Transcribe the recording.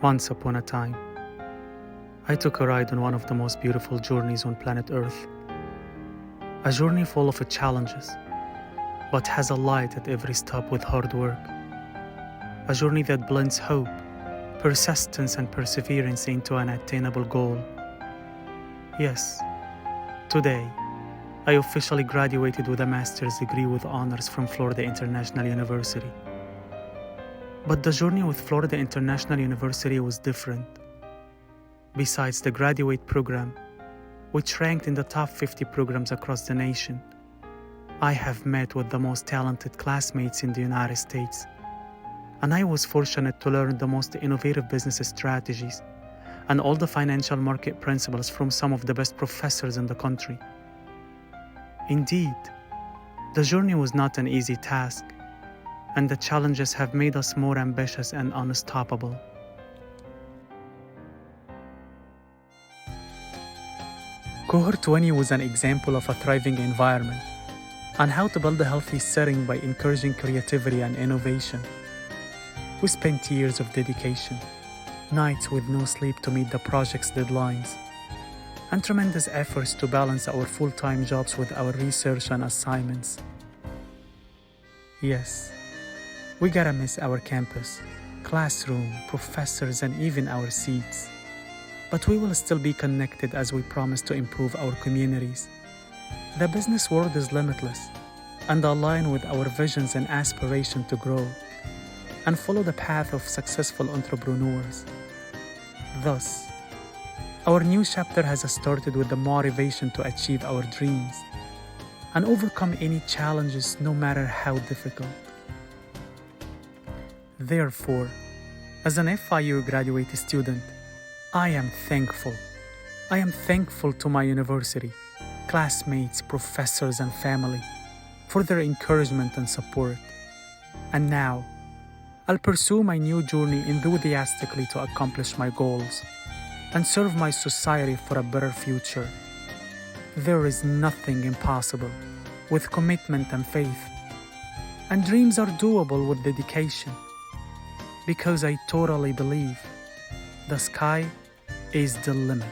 Once upon a time, I took a ride on one of the most beautiful journeys on planet Earth. A journey full of challenges, but has a light at every stop with hard work. A journey that blends hope, persistence, and perseverance into an attainable goal. Yes, today, I officially graduated with a master's degree with honors from Florida International University. But the journey with Florida International University was different. Besides the graduate program, which ranked in the top 50 programs across the nation, I have met with the most talented classmates in the United States, and I was fortunate to learn the most innovative business strategies and all the financial market principles from some of the best professors in the country. Indeed, the journey was not an easy task, and the challenges have made us more ambitious and unstoppable. Cohort 20 was an example of a thriving environment and how to build a healthy setting by encouraging creativity and innovation. We spent years of dedication, nights with no sleep to meet the project's deadlines, and tremendous efforts to balance our full-time jobs with our research and assignments. Yes, we gotta miss our campus, classroom, professors, and even our seats. But we will still be connected as we promise to improve our communities. The business world is limitless and aligned with our visions and aspiration to grow and follow the path of successful entrepreneurs. Thus, our new chapter has started with the motivation to achieve our dreams and overcome any challenges, no matter how difficult. Therefore, as an FIU graduate student, I am thankful. I am thankful to my university, classmates, professors, and family for their encouragement and support. And now, I'll pursue my new journey enthusiastically to accomplish my goals and serve my society for a better future. There is nothing impossible with commitment and faith, and dreams are doable with dedication, because I totally believe the sky is the limit.